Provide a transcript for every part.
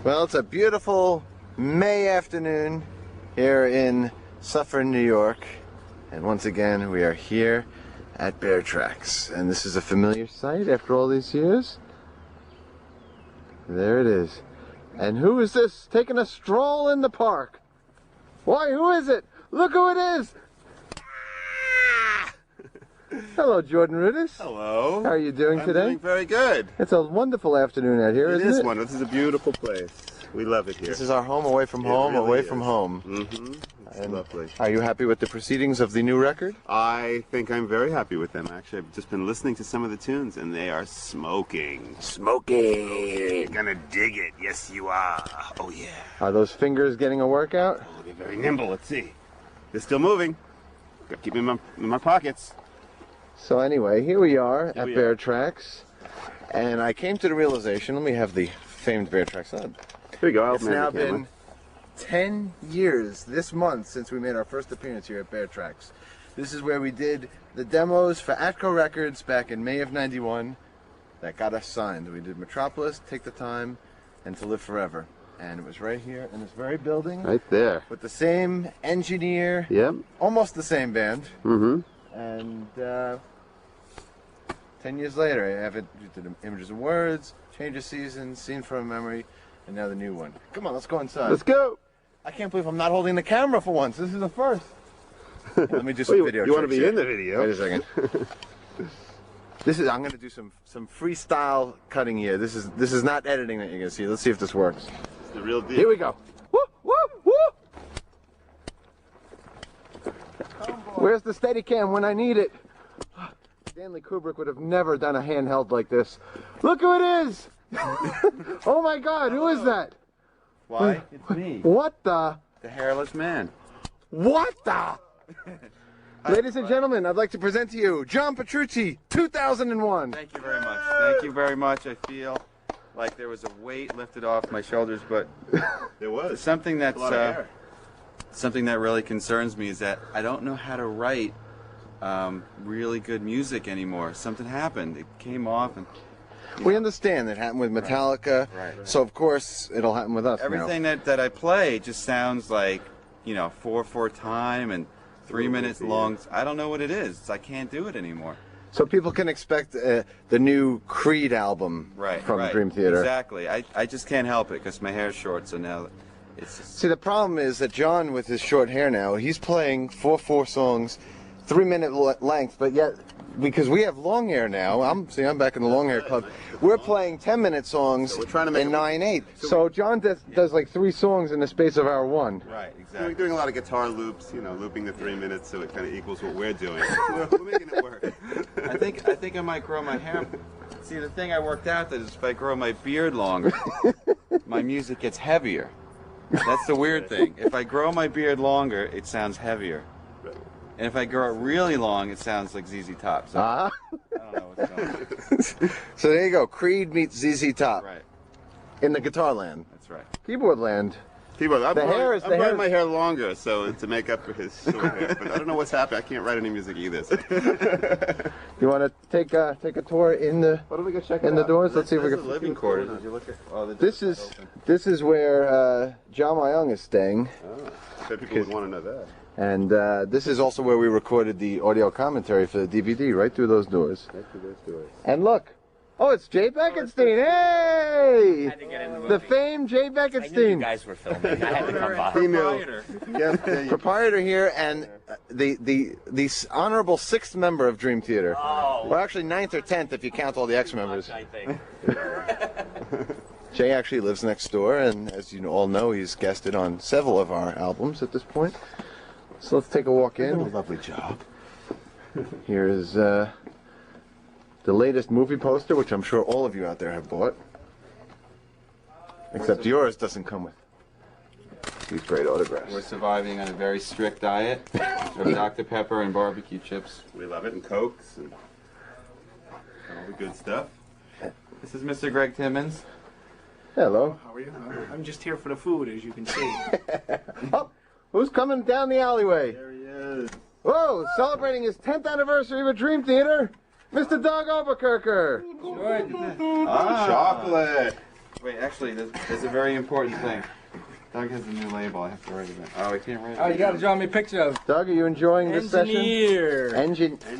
Well, it's a beautiful May afternoon here in Suffern, New York. And once again, we are here at Bear Tracks. And this is a familiar sight after all these years. There it is. And who is this taking a stroll in the park? Why, who is it? Look who it is! Hello, Jordan Rudis. Hello. How are you doing today? I'm doing very good. It's a wonderful afternoon out here, isn't it? It is wonderful. This is a beautiful place. We love it here. This is our home away from home, really away is. from home. Mm-hmm. It's lovely. Are you happy with the proceedings of the new record? I think I'm very happy with them, actually. I've just been listening to some of the tunes, and they are smoking. Smoking! You're gonna dig it. Yes, you are. Oh, yeah. Are those fingers getting a workout? Oh, they're very nimble. Let's see. They're still moving. Gotta keep them in my pockets. So anyway, here we are at Bear Tracks, and I came to the realization, let me have the famed Bear Tracks on. Here we go. It's now been 10 years this month since we made our first appearance here at Bear Tracks. This is where we did the demos for Atco Records back in May of '91 that got us signed. We did Metropolis, Take the Time, and To Live Forever. And it was right here in this very building. Right there. With the same engineer. Yep. Almost the same band. Mm-hmm. And 10 years later, I have it, did Images and Words, Change of Seasons, Scene from a Memory, and now the new one. Come on, let's go inside. Let's go. I can't believe I'm not holding the camera for once. This is the first. Let me do some video. You want to be here. in the video? Wait a second. I'm going to do some freestyle cutting here. This is not editing that you're going to see. Let's see if this works. It's the real deal. Here we go. Woo, woo, woo. Where's the Steadicam when I need it? Stanley Kubrick would have never done a handheld like this. Look who it is! Oh my God, who is that? Why? It's me. What the? The hairless man. What the? Ladies and gentlemen, I'd like to present to you John Petrucci, 2001. Thank you very much. Thank you very much. I feel like there was a weight lifted off my shoulders, but There was. something that's A lot of hair. something that really concerns me is that I don't know how to write really good music anymore. Something happened. It came off, and We understand it happened with Metallica, Right. so of course it'll happen with us everything now. that I play just sounds like 4/4 time and 3 minutes long. I don't know what it is. I can't do it anymore. So people can expect the new Creed album from Dream Theater. Exactly. I just can't help it because my hair's short, so now it's just... See, the problem is that John, with his short hair now, he's playing 4/4 songs, 3-minute length, but yet, because we have long hair now, I'm back in the long hair club, we're playing 10-minute songs So we're trying to make in it- 9/8. So John does like 3 songs in the space of our one. Right, We're exactly. doing a lot of guitar loops, looping the 3 minutes so it kind of equals what we're doing. We're making it work. I think I might grow my hair. See, the thing I worked out that is if I grow my beard longer, my music gets heavier. That's the weird thing. If I grow my beard longer, it sounds heavier. And if I grow it really long, it sounds like ZZ Top. So I don't know what's going on. So there you go, Creed meets ZZ Top Right, in the guitar land. that's right. Keyboard land. People, I'm hair growing my hair longer so to make up for his short hair. But I don't know what's happening. I can't write any music either. So. You want to take a tour in the Why don't we go check in it the out? doors? Let's see if we There's can. the living quarters. Did you look at? Oh, the This door's is open. where John Myung is staying. Oh, I bet people would want to know that. And this is also where we recorded the audio commentary for the DVD, right through those doors. Right through those doors. And look, oh, it's Jay Beckenstein. Hey! Had to get in the The movie. famed Jay I knew you Beckenstein. guys were filming. I had to come by. He knew. Yes, Proprietor here and the honorable 6th member of Dream Theater. Oh. Well, actually 9th or 10th if you count all the ex-members. I think. Jay actually lives next door, and as you all know, he's guested on several of our albums at this point. So let's take a walk in. a lovely job. Here is the latest movie poster, which I'm sure all of you out there have bought. Except yours doesn't come with these great autographs. We're surviving on a very strict diet of Dr. Pepper and barbecue chips. We love it, and Cokes, and all the good stuff. This is Mr. Greg Timmons. Hello. How are you? I'm just here for the food, as you can see. Oh, who's coming down the alleyway? There he is. Whoa, celebrating his 10th anniversary with Dream Theater, Mr. Doug Albuquerque. Chocolate. Wait, actually, there's a very important thing. Doug has a new label. I have to write it in. Oh, I can't write it. Oh, you gotta draw me a picture of Doug, are you enjoying this session? engineer.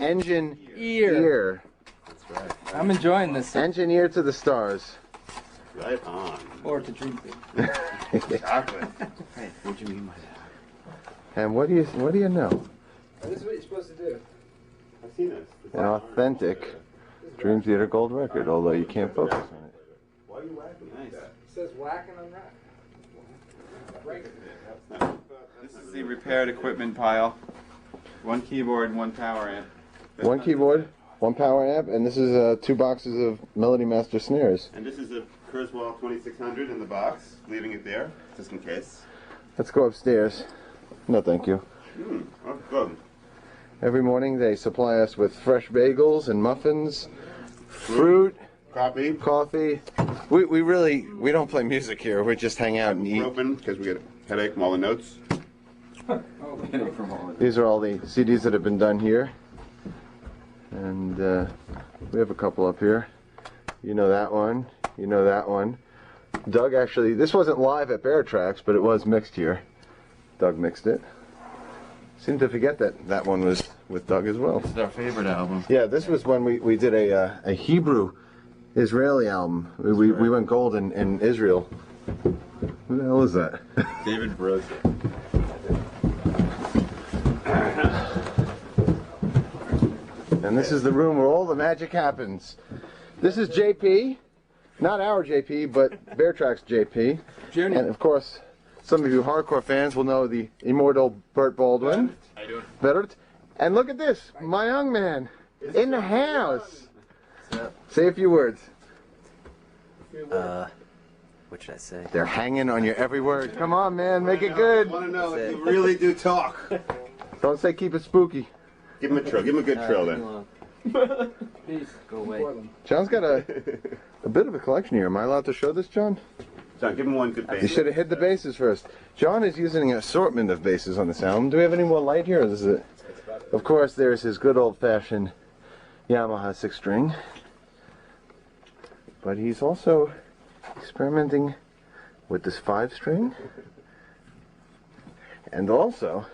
Engineer. Ear. That's right. I'm enjoying this. Engineer to the stars. Right on. Or to drink it. Chocolate. Hey, what do you mean by that? And what do you know? This is what you're supposed to do. I've seen this. An authentic Dream Theater gold record, although you can't focus on it. Why are you whacking Nice. It says whacking on that. This is the repaired equipment pile. One keyboard, one power amp. One keyboard, one power amp, and this is 2 boxes of Melody Master snares. And this is a Kurzweil 2600 in the box, leaving it there, just in case. Let's go upstairs. No, thank you. Oh, good. Every morning they supply us with fresh bagels and muffins, fruit, Coffee. we don't play music here. We just hang out and eat. Open, because we get a headache from all the notes. These are all the CDs that have been done here. And we have a couple up here. You know that one. You know that one. Doug actually, this wasn't live at Bear Tracks, but it was mixed here. Doug mixed it. Seemed to forget that that one was with Doug as well. This is our favorite album. Yeah, this was when we did a Hebrew Israeli album. We went gold in Israel. Who the hell is that? David Broza. And this is the room where all the magic happens. This is JP, not our JP, but Bear Tracks JP. Junior. And of course, some of you hardcore fans will know the immortal Burt Baldwin. How you doing? Bert. And look at this, my young man, in the house. Say a few words. What should I say? They're hanging on your every word. Come on, man, make it good. I want to know if you really do talk. Don't say keep it spooky. Give him a trill. Give him a good trill then. Peace. Go away. Portland. John's got a bit of a collection here. Am I allowed to show this, John? John, give him one good You bass. should have hit the basses first. John is using an assortment of basses on this album. Do we have any more light here? Or this is it? Of course, there's his good old-fashioned Yamaha 6-string. But he's also experimenting with this 5-string. And also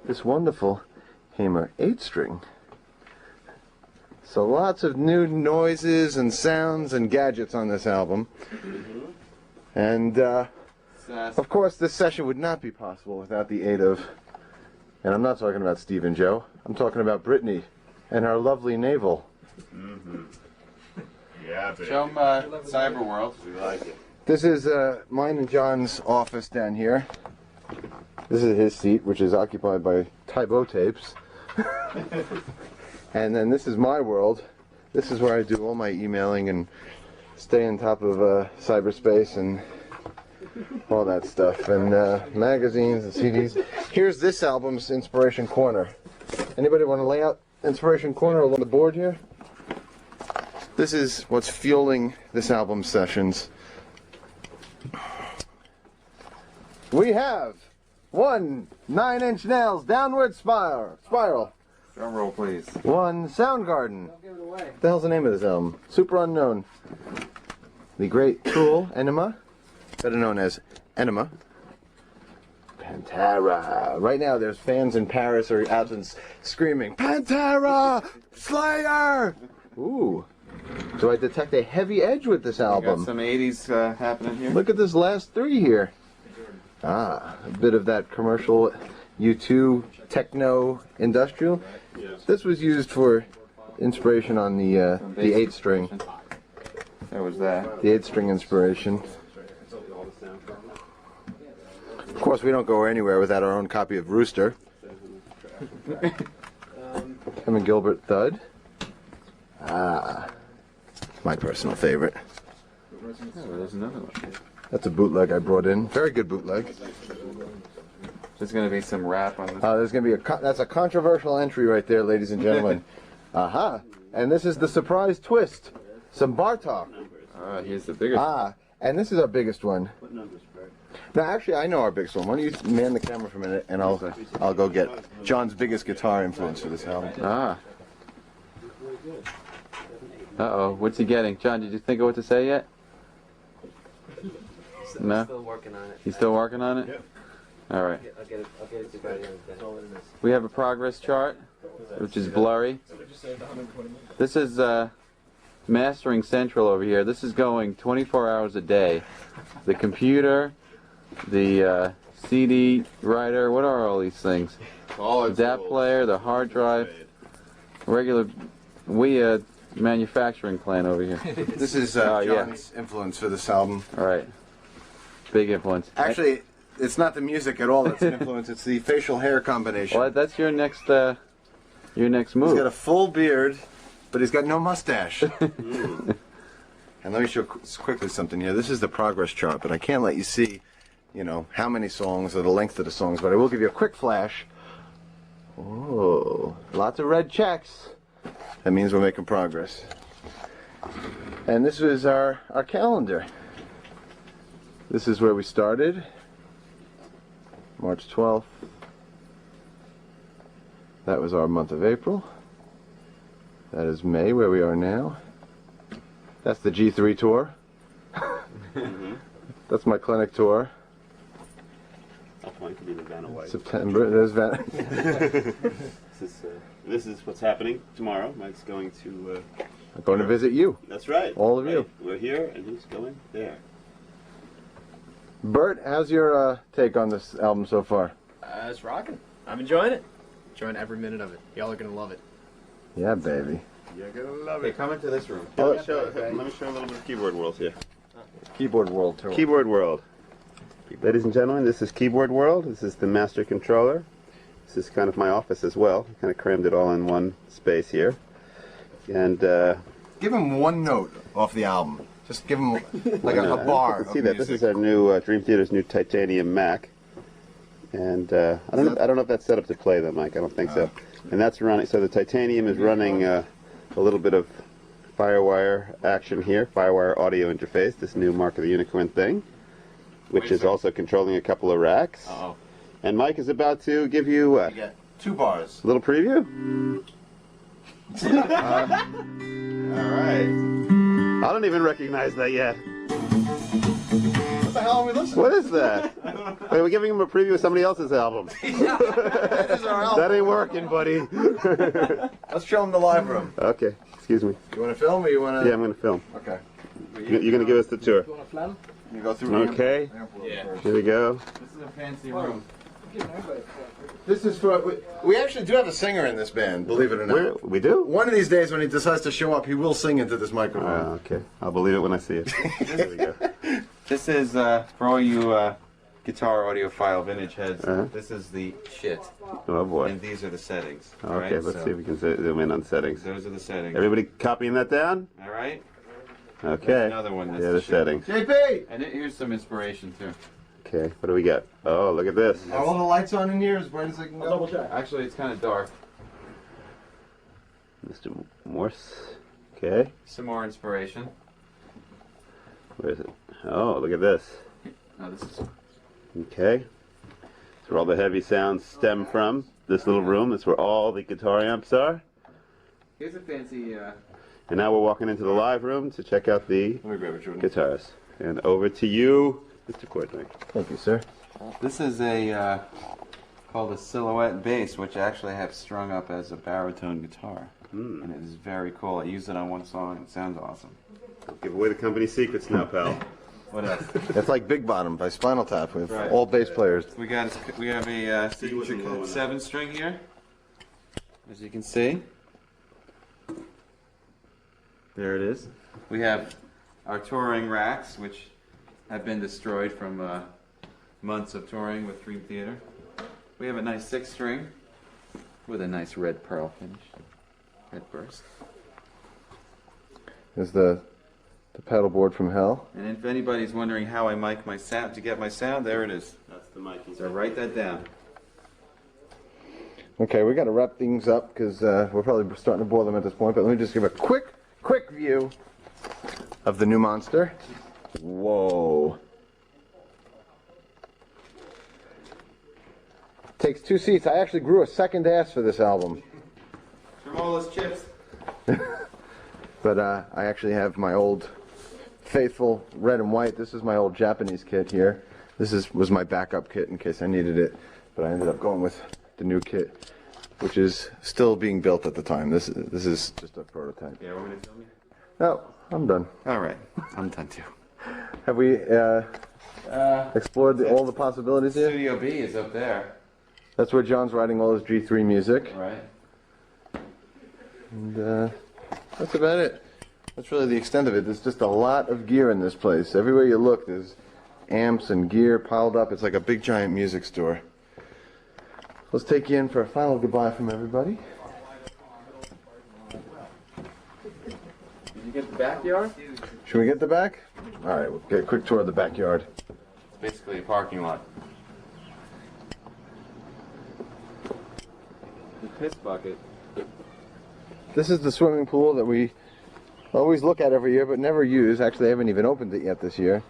this wonderful Hamer 8-string. So lots of new noises and sounds and gadgets on this album. And of course this session would not be possible without the aid of, and I'm not talking about Steve and Joe, I'm talking about Brittany and our lovely navel. Yeah, baby. Show him Cyber World. We like it. This is mine and John's office down here. This is his seat, which is occupied by Tybo tapes. And then this is my world. This is where I do all my emailing and stay on top of cyberspace and all that stuff. And magazines and CDs. Here's this album's Inspiration Corner. Anybody want to lay out Inspiration Corner along the board here? This is what's fueling this album's sessions. We have 1 9-inch nails downward spiral. Drum roll, please. 1 Soundgarden. Don't give it away. What the hell's the name of this album? Super unknown. The great Tool Enema, better known as Enema. Pantera. Right now, there's fans in Paris or out and screaming, Pantera! Slayer! Ooh. Do I detect a heavy edge with this Got album? some 80s happening here. Look at this last 3 here. Ah, a bit of that commercial U2 techno industrial. This was used for inspiration on the 8-string. There was that. The 8-string inspiration. Of course, we don't go anywhere without our own copy of Rooster. Kevin Gilbert Thud. Ah, my personal favorite. Oh, there's another one. That's a bootleg I brought in. Very good bootleg. There's going to be some rap on this. There's going to be that's a controversial entry right there, ladies and gentlemen. Aha! And this is the surprise twist. Some Bartok. Here's the biggest. And this is our biggest one. Now, actually, I know our biggest one. Why don't you man the camera for a minute, and I'll go get John's biggest guitar influence for this album. Uh-oh, what's he getting? John, did you think of what to say yet? No? I'm still working on it. You still working on it? Yep. I'll Alright. get it to you by the end of the day. We have a progress chart, which is blurry. This is Mastering Central over here. This is going 24 hours a day. The computer, the CD writer, what are all these things? All The DAP player, the hard drive, regular manufacturing plant over here. This is yeah. John's influence for this album. Alright. Big influence. Actually, it's not the music at all that's an influence. It's the facial hair combination. Well, that's your next move. He's got a full beard, but he's got no mustache. And let me show quickly something here. This is the progress chart, but I can't let you see, how many songs or the length of the songs, but I will give you a quick flash. Oh, lots of red checks. That means we're making progress. And this is our calendar. This is where we started. March 12th. That was our month of April. That is May, where we are now. That's the G3 tour. That's my clinic tour. I'll point to be the Vanna White. September, there's Van. This is what's happening tomorrow. Mike's going to. I'm going to visit you. That's right. All of you. Right. We're here, and he's going there. Bert, how's your take on this album so far? It's rocking. I'm enjoying it. Enjoying every minute of it. Y'all are gonna love it. Yeah, baby. You're gonna love Okay, it. come into this room. Let me show a little bit of Keyboard World here. Keyboard World Tour. Keyboard World. Ladies and gentlemen, this is Keyboard World. This is the master controller. This is kind of my office as well. I kind of crammed it all in one space here. And Give him one note off the album. Just give him like a bar. you can see that this is our new Dream Theater's new titanium Mac. And I don't know if that's set up to play though, Mike. I don't think so. And that's running. So the titanium is running a little bit of FireWire action here, FireWire audio interface. This new Mark of the Unicorn thing, which is also controlling a couple of racks. Uh-oh. And Mike is about to give you what? You got 2 bars. A little preview? All right. I don't even recognize that yet. What the hell are we listening What is that? Wait, we're giving him a preview of somebody else's album. That is our album. That ain't working, buddy. Let's show him the live room. Okay, excuse me. You want to film or you want to? Yeah, I'm going to film. Okay. You're going to give us the tour. You want a phlegm? You go through. Okay. Yeah. Here we go. This is a fancy room. This is for. We actually do have a singer in this band, believe it or not. We do? One of these days, when he decides to show up, he will sing into this microphone. Okay. I'll believe it when I see it. Here we go. This is, for all you guitar audiophile vintage heads, Uh-huh. this is the shit. Oh, boy. And these are the settings. Okay, alright? let's So see if we can zoom in on settings. those are the settings. Everybody copying that down? Alright? Okay. There's another one that's Yeah, the the shit. settings. JP, And here's some inspiration too. Okay, what do we got? Oh, look at this. are all the lights on in here as bright as I can go? Double check. Actually, it's kind of dark. Mr. Morse. Okay. Some more inspiration. Where is it? Oh, look at this. No, this is Okay. That's where all the heavy sounds stem from. This little room. That's where all the guitar amps are. here's a fancy. And now we're walking into the live room to check out the Let me grab it, Jordan. guitars. And over to you, Mr. Kortnick. Thank you, sir. This is a called a silhouette bass, which I actually have strung up as a baritone guitar, and it is very cool. I used it on one song. It sounds awesome. Give away the company secrets now, pal. What else? It's like Big Bottom by Spinal Tap with Right. all bass players. We have a signature 7-string here, as you can see. There it is. We have our touring racks, which have been destroyed from months of touring with Dream Theater. We have a nice 6-string with a nice red pearl finish, red burst. Is the pedal board from hell? And if anybody's wondering how I mic my sound to get my sound, there it is. That's the mic. So write that down. Okay, we got to wrap things up because we're probably starting to bore them at this point. But let me just give a quick view of the new monster. Whoa! Takes 2 seats. I actually grew a second ass for this album. From all those chips. But I actually have my old faithful red and white. This is my old Japanese kit here. Was my backup kit in case I needed it, but I ended up going with the new kit, which is still being built at the time. This is just a prototype. Yeah, want me to film you? No, I'm done. All right, I'm done too. Have we explored all the possibilities here? Studio B is up there. That's where John's writing all his G3 music. Right. And that's about it. That's really the extent of it. There's just a lot of gear in this place. Everywhere you look, there's amps and gear piled up. It's like a big giant music store. Let's take you in for a final goodbye from everybody. Did you get the backyard? Should we get the back? All right, we'll get a quick tour of the backyard. It's basically a parking lot. The piss bucket. This is the swimming pool that we always look at every year but never use. Actually, they haven't even opened it yet this year.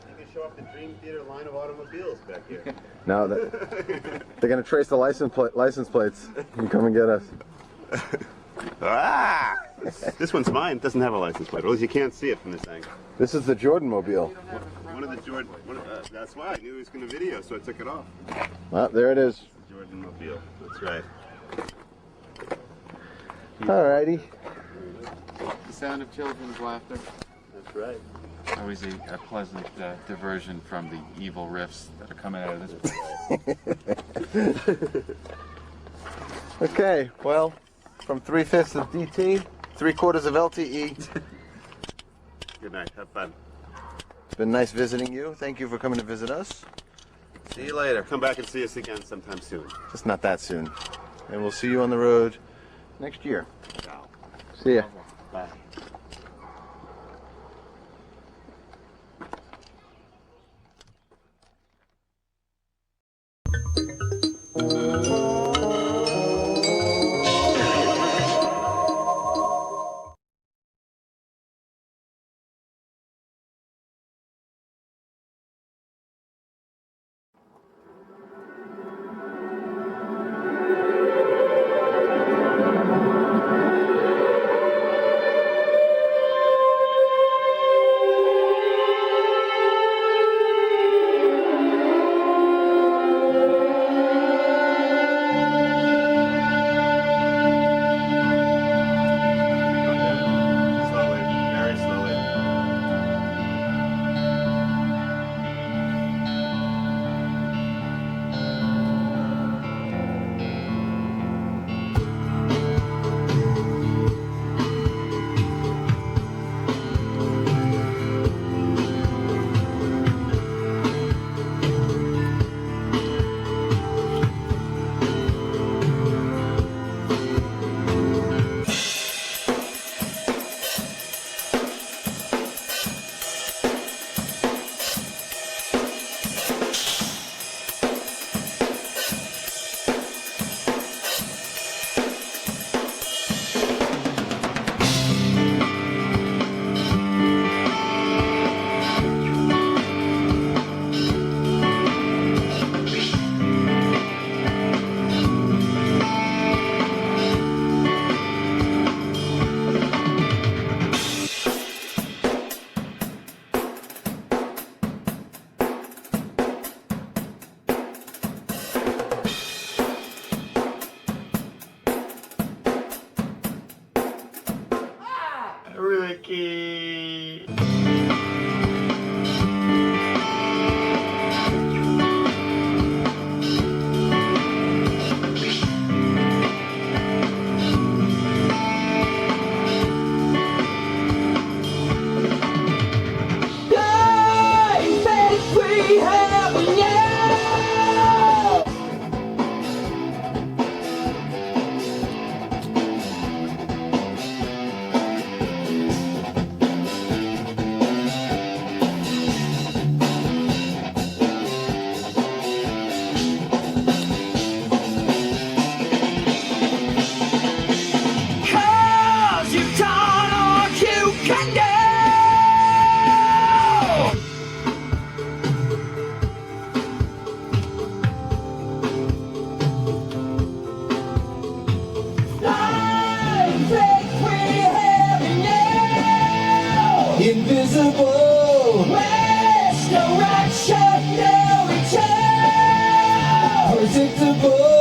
You can show off the Dream Theater line of automobiles back here. Now that they're going to trace the license plates and come and get us. Ah! This one's mine. It doesn't have a license plate. Or at least you can't see it from this angle. This is the Jordan Mobile. One of the Jordan. That's why I knew he was going to video, so I took it off. Well, there it is. Jordan Mobile. That's right. Alrighty. The sound of children's laughter. That's right. Always a pleasant diversion from the evil riffs that are coming out of this place. Okay, well, from 3/5 of DT, 3/4 of LTE. Good night. Have fun. It's been nice visiting you. Thank you for coming to visit us. See you later. Come back and see us again sometime soon. Just not that soon. And we'll see you on the road next year. See ya. Bye. invisible. West direction, no return. Predictable.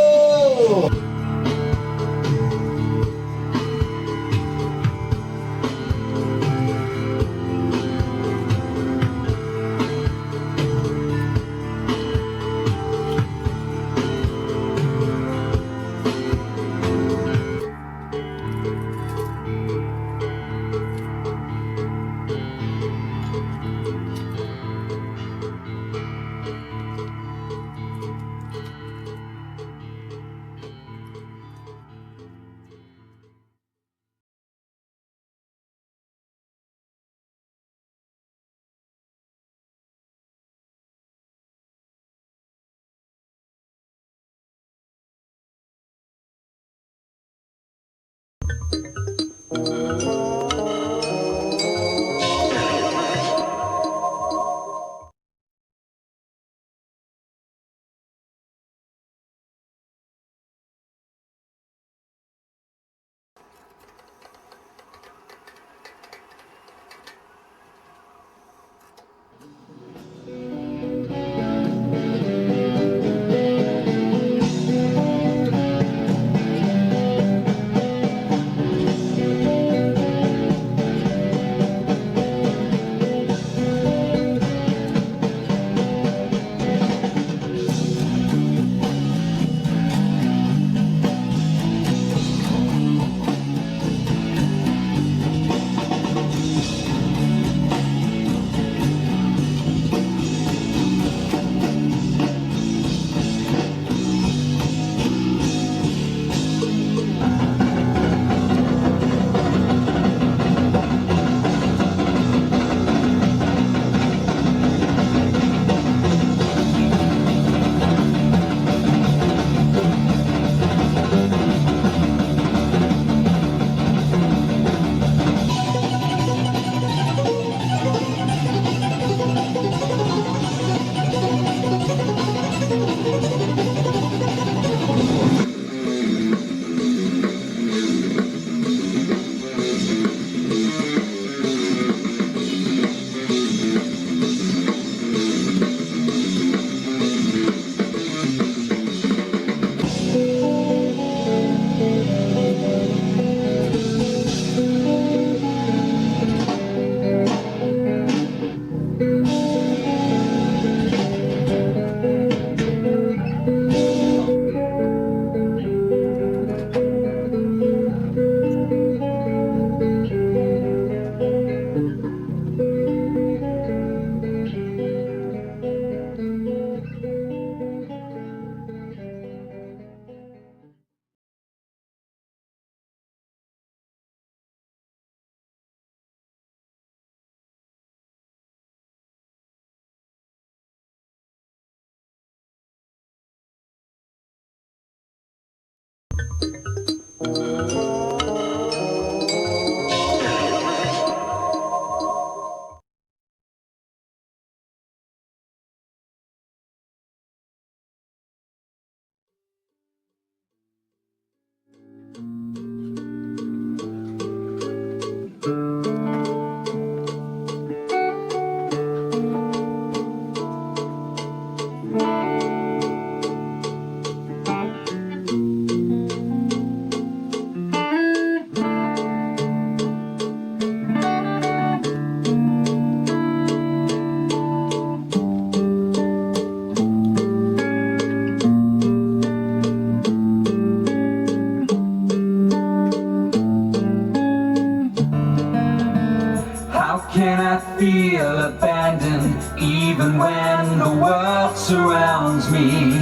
can I feel abandoned even when the world surrounds me?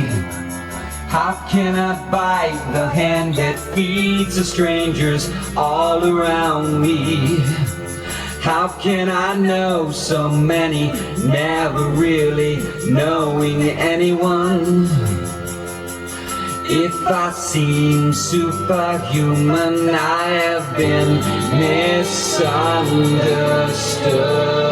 How can I bite the hand that feeds the strangers all around me? How can I know so many, never really knowing anyone? If I seem superhuman, I have been misunderstood.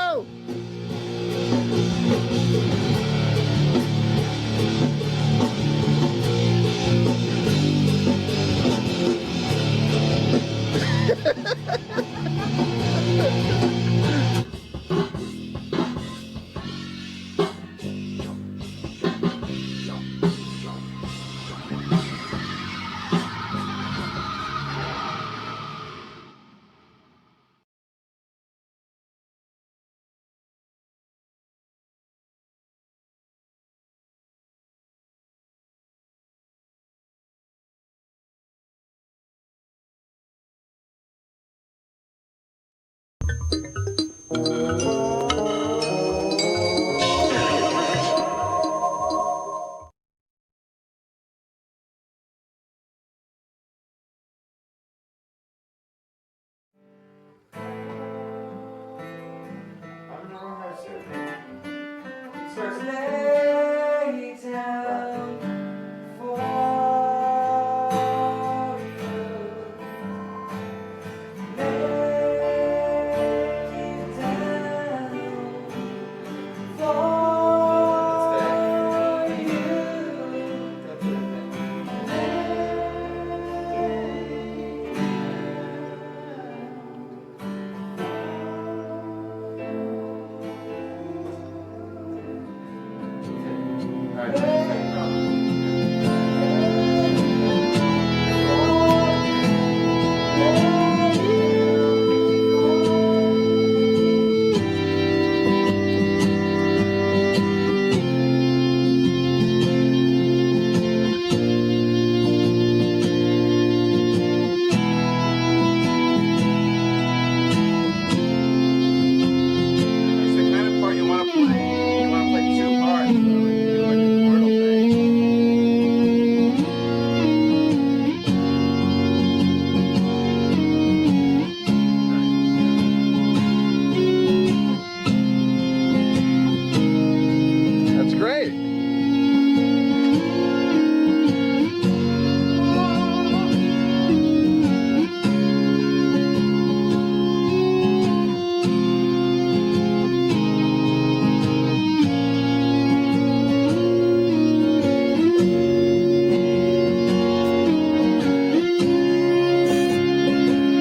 go! Lay down for you. Lay down for That's the kind of part you want to play. You want to play two parts, so you do like a chordal thing. That's great.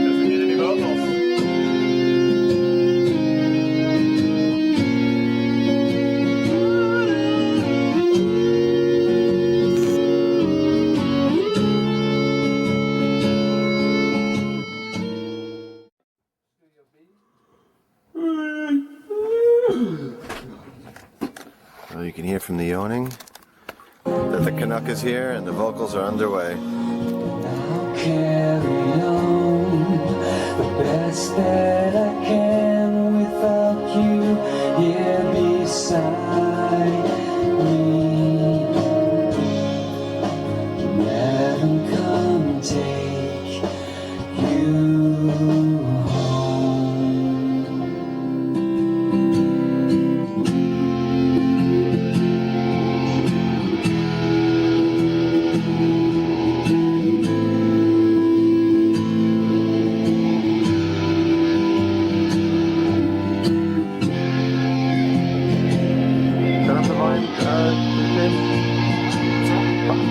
Doesn't need any vocals. Well, you can hear from the yawning that the Canuck is here and the vocals are underway. I'll carry on the best that I can without you here beside me. You haven't come and take you home. Turn up the volume, James.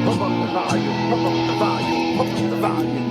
Pump up the volume, pump up the volume, pump up the volume.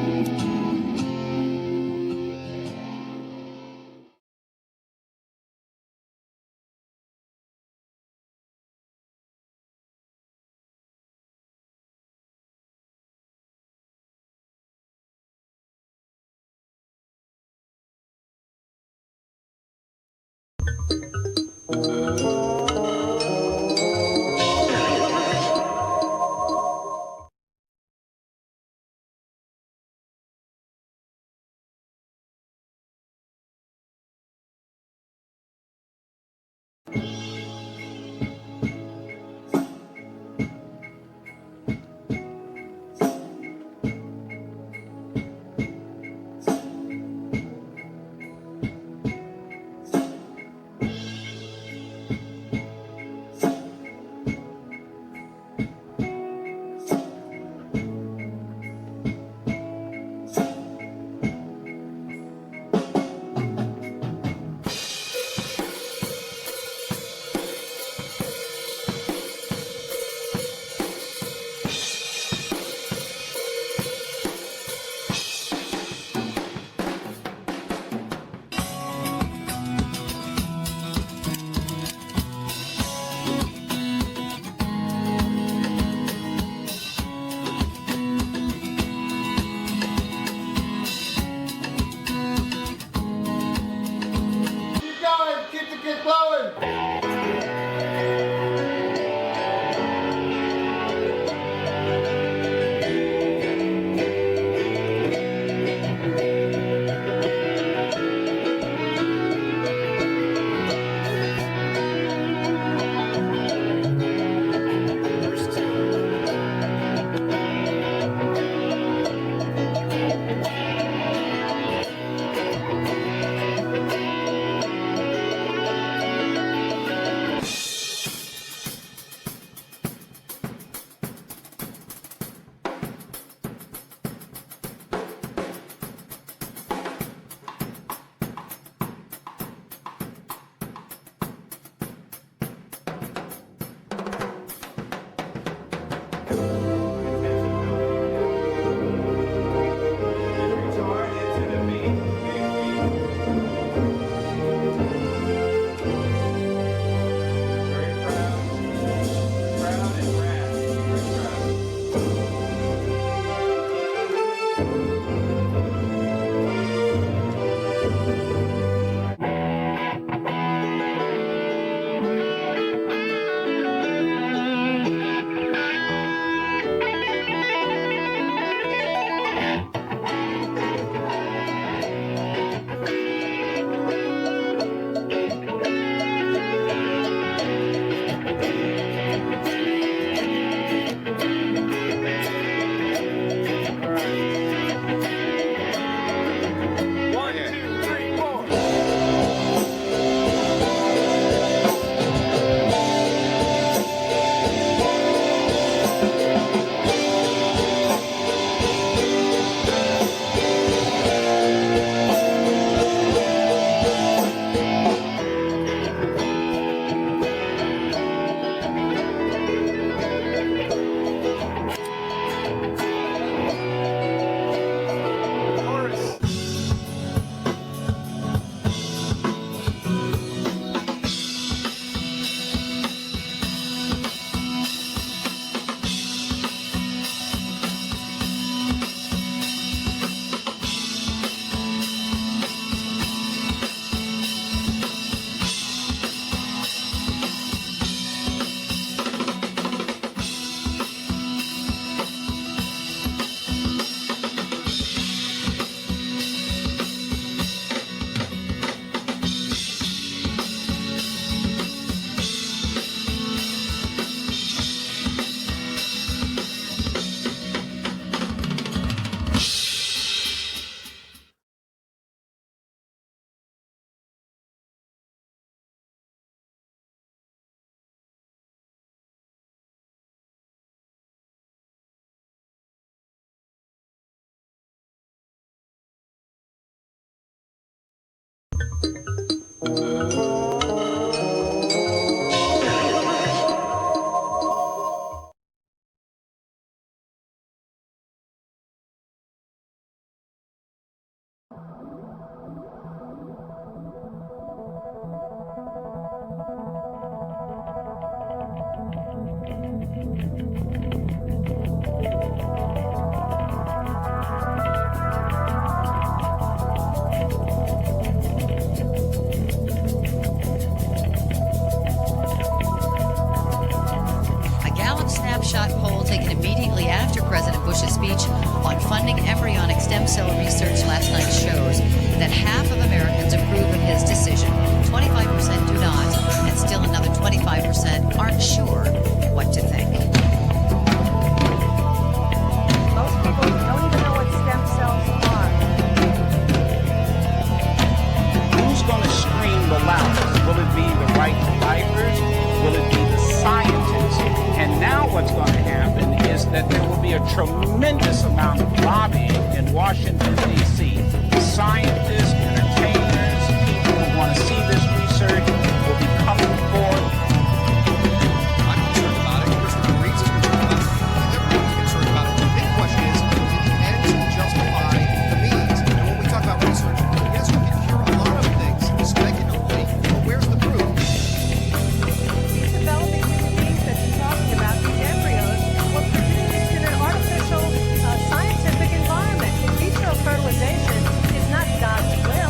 Fertilization is not God's will.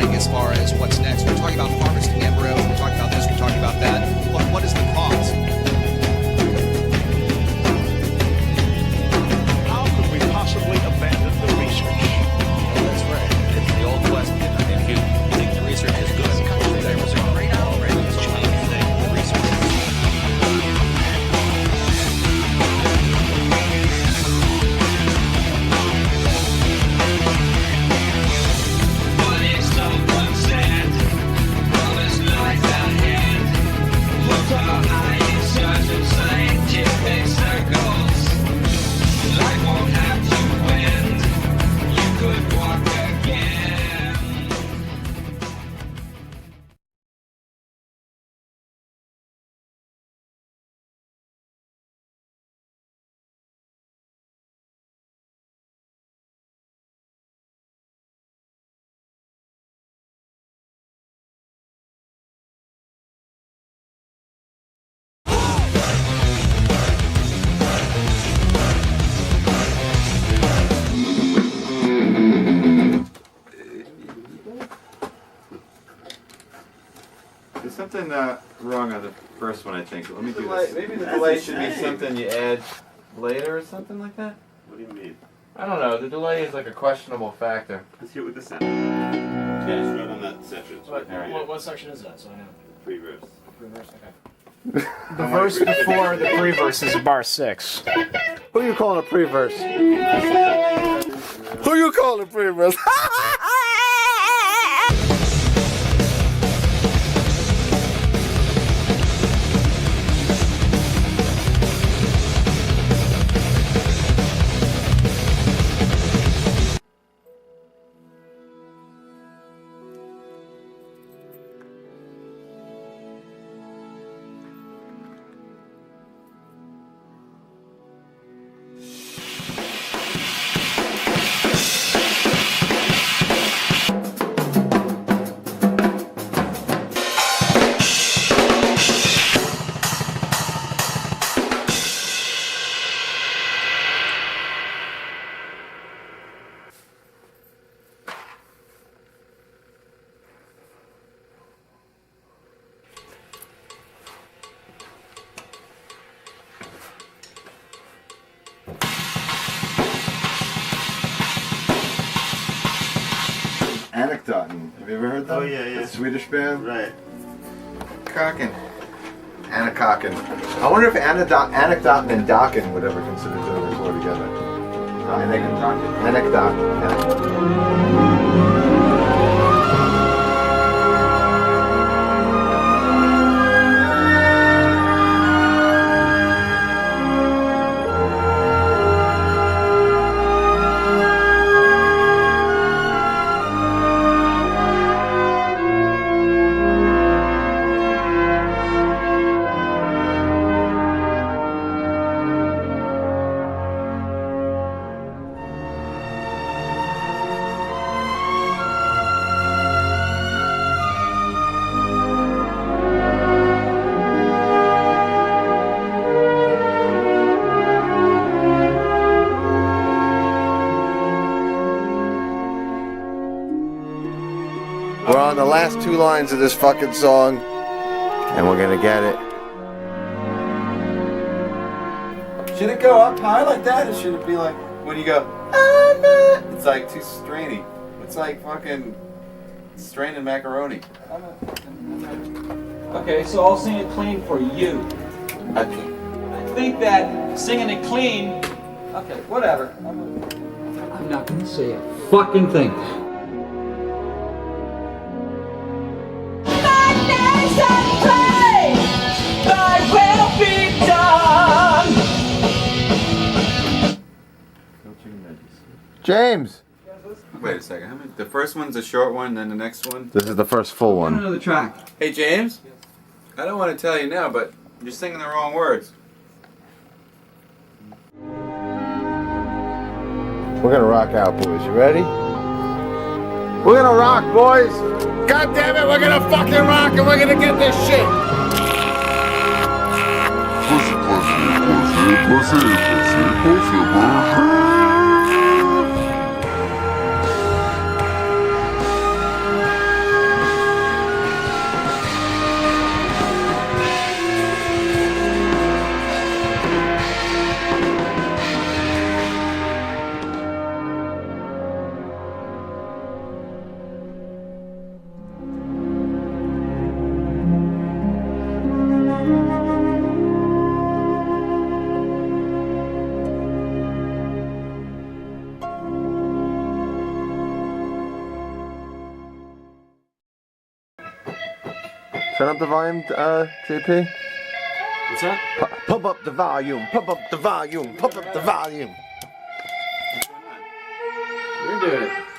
saying as far as what's next? We're talking about harvesting embryo, we're talking about this, we're talking about that. What is the cause? How could we possibly abandon the research? That's right. It's the old question. If you think the research is good, there was a great outrage to change the research. There's something wrong on the first one, I think. Let me do this. Maybe the delay should be something you add later or something like that? What do you mean? I don't know. The delay is like a questionable factor. Let's hear what the sound. Yeah, it's right on that section. It's right there. What section is that? So I know. Pre-verse. Pre-verse, okay. The verse before the pre-verse is bar 6. Who you calling a pre-verse? Who you calling a pre-verse? Anekdoten. Have you ever heard that? Oh, yeah. The Swedish band? Right. Kocken. Annekocken. I wonder if Anekdoten and Dokken would ever consider doing a tour together. Anekdoten. Yeah. We're on the last 2 lines of this fucking song, and we're gonna get it. Should it go up high like that, or should it be like when you go, ah, nah, it's like too strainy. It's like fucking straining macaroni. Okay, so I'll sing it clean for you. I think that singing it clean. Okay, whatever. I'm not gonna say a fucking thing. James! Wait a second. How many? The first one's a short one, then the next one. This is the first full one. Another track. Hey James, I don't want to tell you now, but you're singing the wrong words. We're gonna rock out, boys. You ready? We're gonna rock, boys! God damn it, we're gonna fucking rock and we're gonna get this shit! Turn up the volume, JP. What's that? Pump up the volume. Pump up the volume. Pump up the volume. You're doing it.